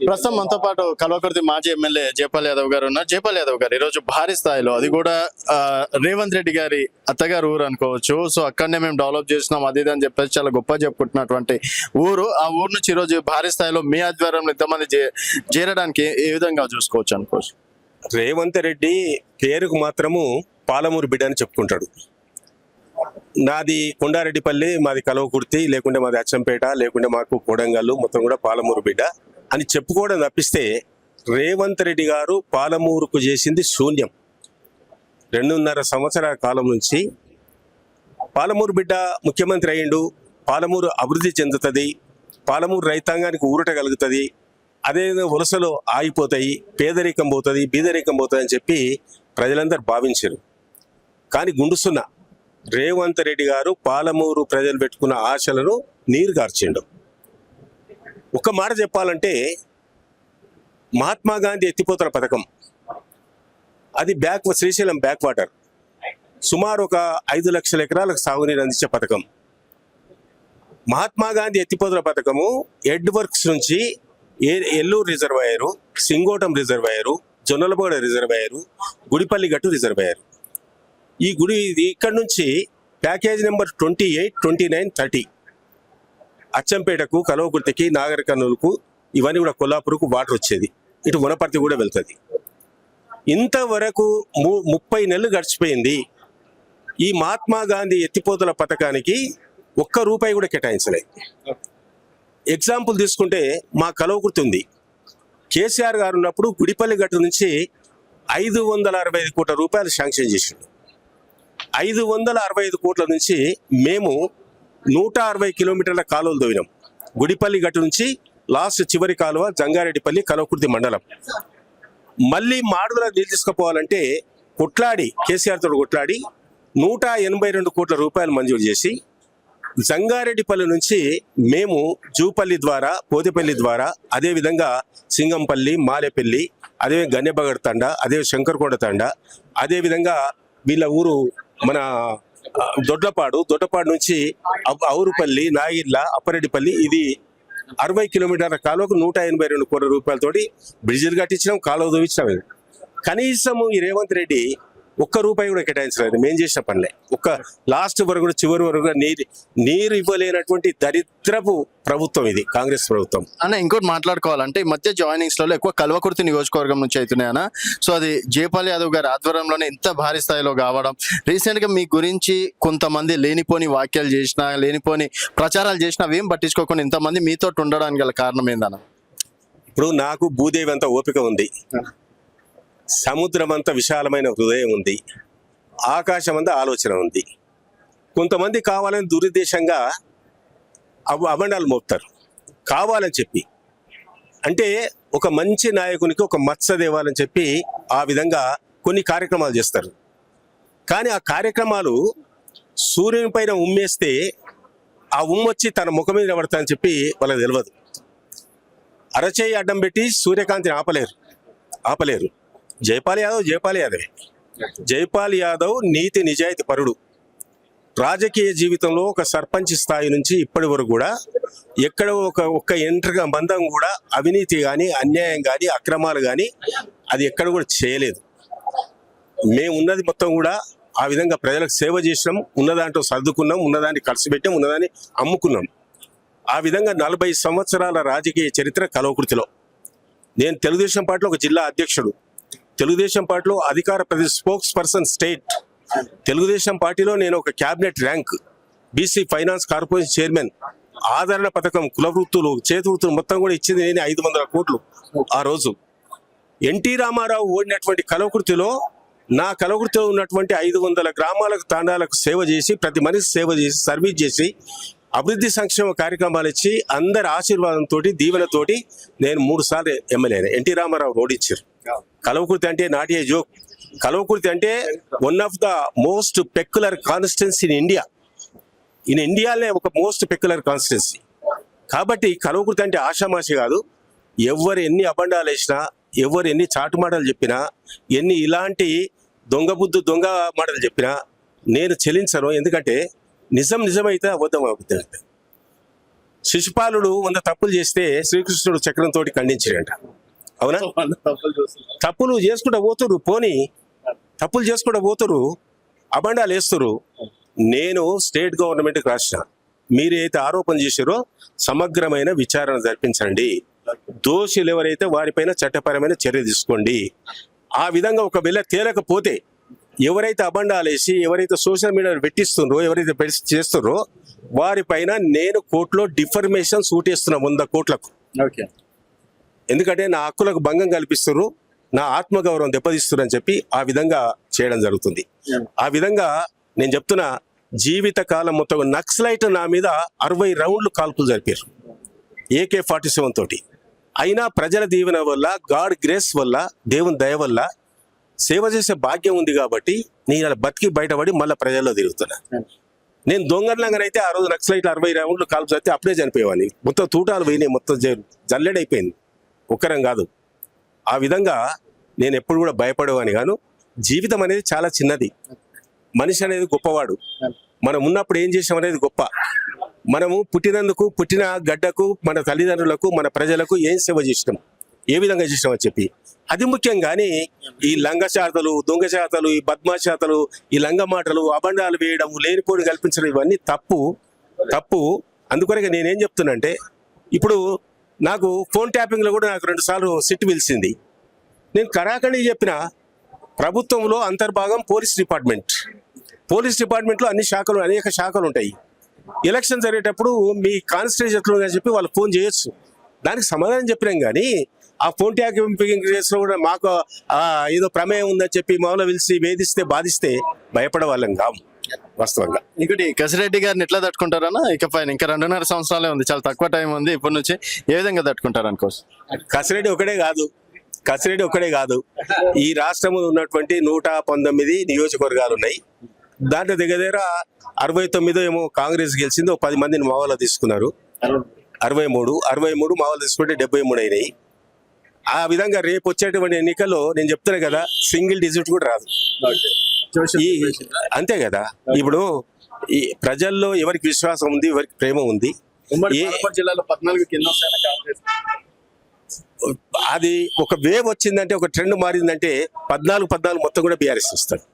ప్రస్తుతం మనతో పాటు కల్వకుర్తి మాజీ ఎమ్మెల్యే జైపాల్ యాదవ్ గారు ఉన్నారు. జైపాల్ యాదవ్ గారు ఈరోజు భారీ స్థాయిలో, అది కూడా రేవంత్ రెడ్డి గారి అత్తగారు ఊరు అనుకోవచ్చు. సో అక్కడనే మేము డెవలప్ చేసినాం అది ఇది అని చెప్పేసి చాలా గొప్ప చెప్పుకుంటున్నటువంటి ఊరు. ఆ ఊరు నుంచి ఈరోజు భారీ స్థాయిలో మీ ఆధ్వర్యంలో ఇంతమంది చేరడానికి ఏ విధంగా చూసుకోవచ్చు అనుకోవచ్చు? రేవంత్ రెడ్డి పేరుకు మాత్రము పాలమూరు బిడ్డ అని చెప్పుకుంటాడు. నాది కొండారెడ్డిపల్లి, మాది కల్వకుర్తి, లేకుంటే మాది అచ్చంపేట, లేకుంటే మాకు కొడంగల్లు, మొత్తం కూడా పాలమూరు బిడ్డ అని చెప్పుకోవడం తప్పిస్తే రేవంత్ రెడ్డి గారు పాలమూరుకు చేసింది శూన్యం. 2.5 సంవత్సరాల కాలం నుంచి పాలమూరు బిడ్డ ముఖ్యమంత్రి అయ్యిండు, పాలమూరు అభివృద్ధి చెందుతుంది, పాలమూరు రైతాంగానికి ఊరట కలుగుతుంది, అదే వలసలో ఆగిపోతాయి, పేదరికం పోతుంది, బీదరికం పోతుంది అని చెప్పి ప్రజలందరూ భావించారు. కానీ గుండుసున్న రేవంత్ రెడ్డి గారు పాలమూరు ప్రజలు పెట్టుకున్న ఆశలను నీరుగార్చిండు. ఒక మాట చెప్పాలంటే మహాత్మా గాంధీ ఎత్తిపోతల పథకం, అది శ్రీశైలం బ్యాక్ వాటర్, సుమారు ఒక 5 లక్షల ఎకరాలకు సాగునీరు అందించే పథకం. మహాత్మా గాంధీ ఎత్తిపోతల పథకము ఎడ్ వర్క్స్ నుంచి Yellur reservoir, Singotam reservoir, Jonnalapuda reservoir, Gudipalli Gattu reservoir, ఈ గుడి ఇక్కడ నుంచి ప్యాకేజ్ నెంబర్ 28, 29, 30 అచ్చంపేటకు, కల్వకుర్తికి, నాగర్ కర్నూలుకు, ఇవన్నీ కూడా కొల్లాపూర్కు వాటర్ వచ్చేది. ఇటు వనపర్తి కూడా వెళ్తుంది. ఇంతవరకు 30 నెలలు గడిచిపోయింది. ఈ మహాత్మా గాంధీ ఎత్తిపోతల పథకానికి ₹1 కూడా కేటాయించలేదు. ఎగ్జాంపుల్ తీసుకుంటే మా కల్వకుర్తి ఉంది. కేసీఆర్ గారు ఉన్నప్పుడు గుడిపల్లి గట్టు నుంచి 565 కోట్ల రూపాయలు శాంక్షన్ చేసిండు. 565 కోట్ల నుంచి మేము 160 కిలోమీటర్ల కాలువలు తవ్వినాం. గుడిపల్లి గట్టు నుంచి లాస్ట్ చివరి కాలువ జంగారెడ్డిపల్లి, కల్వకుర్తి మండలం. మళ్ళీ మాడుగుల నీళ్ళు తీసుకుపోవాలంటే కొట్లాడి, కేసీఆర్ తోడు కొట్లాడి 182 కోట్ల రూపాయలు మంజూరు చేసి, జంగారెడ్డిపల్లి నుంచి మేము జూపల్లి ద్వారా, పోతేపల్లి ద్వారా, అదేవిధంగా సింగంపల్లి, మాలేపల్లి, అదే గన్నెబగడ్ తండ, అదే శంకరకొండ తండ, అదేవిధంగా వీళ్ళ ఊరు మన దొడ్లపాడు నుంచి ఔరుపల్లి, నాగిర్ల, అప్పరెడ్డిపల్లి, ఇది 60 కిలోమీటర్ల కాలువకు 182 కోట్ల రూపాయలతోటి బ్రిడ్జిలు కట్టించినాం, కాలువ తవ్వించినాం. కనీసము ఈ రేవంత్ రెడ్డి ₹1 కూడా కేటాయించలేదు. మేము చేసిన పనిలే. లాస్ట్ వరకు కూడా, చివరి వరకు నీరు ఇవ్వలేనటువంటి దరిద్రపు ప్రభుత్వం ఇది కాంగ్రెస్ ప్రభుత్వం. అన్న ఇంకోటి మాట్లాడుకోవాలంటే ఈ మధ్య జాయినింగ్స్ లో ఎక్కువ కల్వకుర్తి నియోజకవర్గం నుంచి అవుతున్నాయన్న. సో అది జైపాల్ యాదవ్ గారి ఆధ్వర్యంలోనే ఇంత భారీ స్థాయిలో కావడం. రీసెంట్ గా మీ గురించి కొంతమంది లేనిపోని వ్యాఖ్యలు చేసినా, లేనిపోని ప్రచారాలు చేసినా అవేం పట్టించుకోకుండా ఇంతమంది మీతో ఉండడానికి గల కారణం ఏందన్న? ఇప్పుడు నాకు భూదేవి అంత ఓపిక ఉంది, సముద్రం అంత విశాలమైన హృదయం ఉంది, ఆకాశం అంతా ఆలోచన ఉంది. కొంతమంది కావాలని దురుద్దేశంగా అబండాలు మోపుతారు కావాలని చెప్పి. అంటే ఒక మంచి నాయకునికి ఒక మచ్చ దేవాలని చెప్పి ఆ విధంగా కొన్ని కార్యక్రమాలు చేస్తారు. కానీ ఆ కార్యక్రమాలు సూర్యుని పైన ఉమ్మేస్తే ఆ ఉమ్మొచ్చి తన ముఖం మీద పడతానని చెప్పి వాళ్ళకి తెలియదు. అరచేయి అడ్డం పెట్టి సూర్యకాంతిని ఆపలేరు. జైపాల్ యాదవే. జైపాల్ యాదవ్ నీతి నిజాయితీ పరుడు. రాజకీయ జీవితంలో ఒక సర్పంచ్ స్థాయి నుంచి ఇప్పటి వరకు కూడా ఎక్కడ ఒక్క ఎంట్రగా బంధం కూడా అవినీతి కానీ, అన్యాయం కానీ, అక్రమాలు కానీ అది ఎక్కడ కూడా చేయలేదు. మేము ఉన్నది మొత్తం కూడా ఆ విధంగా ప్రజలకు సేవ చేసినాం, ఉన్నదాంట్లో సర్దుకున్నాం, ఉన్నదాన్ని ఖర్చు పెట్టాం, ఉన్నదాన్ని అమ్ముకున్నాం. ఆ విధంగా 40 సంవత్సరాల రాజకీయ చరిత్ర కల్వకుర్తిలో. నేను తెలుగుదేశం పార్టీలో ఒక జిల్లా అధ్యక్షుడు, తెలుగుదేశం పార్టీలో అధికార స్పోక్స్ పర్సన్ స్టేట్, తెలుగుదేశం పార్టీలో నేను ఒక cabinet rank, BC finance corporation chairman, ఆదరణ పథకం, కుల వృత్తులు, చేతి వృత్తులు మొత్తం కూడా ఇచ్చింది నేను 500 కోట్లు. ఆ రోజు ఎన్టీ రామారావు ఓడినటువంటి కల్వకుర్తిలో, నా కల్వకుర్తిలో ఉన్నటువంటి 500 గ్రామాలకు, తాండాలకు సేవ చేసి, ప్రతి మనిషి సేవ చేసి, సర్వీస్ చేసి, అభివృద్ధి సంక్షేమ కార్యక్రమాలు ఇచ్చి, అందరి ఆశీర్వాదంతో, దీవెనతోటి నేను 3 సార్లు ఎమ్మెల్యే. ఎన్టీ రామారావు ఓడించారు. కల్వకుర్తి అంటే నాట్ ఏ జోక్. కల్వకుర్తి అంటే one of the most peculiar constituency in ఇండియాలోనే ఒక మోస్ట్ పెక్యులర్ కాన్స్టిట్యున్సీ. కాబట్టి కల్వకుర్తి అంటే ఆషామాషి కాదు. ఎవరు ఎన్ని అబండాలు వేసినా, ఎవరు ఎన్ని చాటు మాటలు చెప్పినా, ఎన్ని ఇలాంటి దొంగ మాటలు చెప్పినా నేను చెల్లించను. ఎందుకంటే నిజమైతే అబద్ధం అవుతుంది. శిశుపాలుడు 100 తప్పులు చేస్తే శ్రీకృష్ణుడు చక్రంతో ఖండించాడంట. అవునా? తప్పులు చేసుకుంటూ పోతురు, పోని తప్పులు చేసుకుంటూ పోతురు, అబండాలు వేస్తురు. నేను స్టేట్ గవర్నమెంట్కి రాసిన, మీరైతే ఆరోపణ చేశారో సమగ్రమైన విచారణ జరిపించండి, దోషులు ఎవరైతే వారిపైన చట్టపరమైన చర్య తీసుకోండి. ఆ విధంగా ఒకవేళ తేలకపోతే ఎవరైతే అబండాలు వేసి ఎవరైతే సోషల్ మీడియాలో పెట్టిస్తుండ్రో ఎవరైతే చేస్తుండ్రో వారిపైన నేను కోర్టులో డిఫర్మేషన్ సూట్ వేస్తున్నా 100 కోట్లకు. ఓకే. ఎందుకంటే నా హక్కులకు భంగం కల్పిస్తున్నారు, నా ఆత్మగౌరవం దెబ్బతీస్తున్నారు అని చెప్పి ఆ విధంగా చేయడం జరుగుతుంది. ఆ విధంగా నేను చెప్తున్నా, జీవిత కాలం మొత్తం నక్సలైట్ నా మీద 60 రౌండ్లు కాల్పులు జరిపారు AK-47 తోటి. అయినా ప్రజల దీవెన వల్ల, గాడ్ గ్రేస్ వల్ల, దేవుని దయ వల్ల సేవ చేసే భాగ్యం ఉంది కాబట్టి నేను అలా బతికి బయటపడి మళ్ళీ ప్రజల్లో తిరుగుతున్నా. నేను దొంగలంగానైతే ఆ రోజు నక్సలైట్లు 60 రౌండ్లు కాల్పు జరిగితే అప్పుడే చనిపోయేవాడిని. మొత్తం తూటాలు పోయినాయి, మొత్తం జల్లెడైపోయింది, ఒక్కరం కాదు. ఆ విధంగా నేను ఎప్పుడు కూడా భయపడేవాని గాను. జీవితం అనేది చాలా చిన్నది, మనిషి అనేది గొప్పవాడు. మనం ఉన్నప్పుడు ఏం చేసాం అనేది గొప్ప. మనము పుట్టినందుకు, పుట్టిన గడ్డకు, మన తల్లిదండ్రులకు, మన ప్రజలకు ఏం సేవ చేసినాం, ఏ విధంగా చేసినామని చెప్పి అది ముఖ్యం. కానీ ఈ లంగశాతలు, దొంగశాతలు, ఈ బద్మాశాతలు, ఈ లంగ మాటలు, అబండాలు వేయడం, లేనిపోని కల్పించడం, ఇవన్నీ తప్పు. అందుకొరకే నేనేం చెప్తున్నా అంటే, ఇప్పుడు నాకు ఫోన్ ట్యాపింగ్లో కూడా నాకు 2 సార్లు సిట్ పిలిచింది. నేను కరాఖండి చెప్పిన, ప్రభుత్వంలో అంతర్భాగం పోలీస్ డిపార్ట్మెంట్లో అనేక శాఖలు ఉంటాయి. ఎలక్షన్ జరిగేటప్పుడు మీ కాన్స్టిట్యూషన్ ఎట్లా చెప్పి వాళ్ళు ఫోన్ చేయొచ్చు, దానికి సమాధానం చెప్పినాం. కానీ ఆ ఫోన్ ట్యాపింగ్ కేసులో కూడా మాకు ఏదో ప్రమేయం ఉందని చెప్పి మామూలు పిలిచి వేధిస్తే, బాధిస్తే భయపడే వాళ్ళం కాము వాస్తవంగా. ఇంకోటి, కసిరెడ్డి గారిని ఎట్లా తట్టుకుంటారన్నా? ఇకపైన ఇంకా 2.5 సంవత్సరాలే ఉంది, చాలా తక్కువ టైం ఉంది. ఇప్పటి నుంచి ఏ విధంగా తట్టుకుంటారు అనుకోవచ్చు? కసిరెడ్డి ఒకడే కాదు, ఈ రాష్ట్రంలో ఉన్నటువంటి 119 నియోజకవర్గాలు ఉన్నాయి. దాంట్లో దగ్గర 69 ఏమో కాంగ్రెస్ గెలిచింది, 10 మందిని మావోలో తీసుకున్నారు. 63 మావోలు తీసుకుంటే 73 అయినాయి. ఆ విధంగా రేపు వచ్చేటువంటి ఎన్నికల్లో నేను చెప్తున్నా కదా, సింగిల్ డిజిట్ కూడా రాదు. అంతే కదా. ఇప్పుడు ఈ ప్రజల్లో ఎవరికి విశ్వాసం ఉంది, ఎవరికి ప్రేమ ఉంది. జిల్లాలో 14 కింద కాంగ్రెస్, అది ఒక వేవ్ వచ్చిందంటే, ఒక ట్రెండ్ మారిందంటే 14 మొత్తం కూడా బీఆర్ఎస్ వస్తాడు.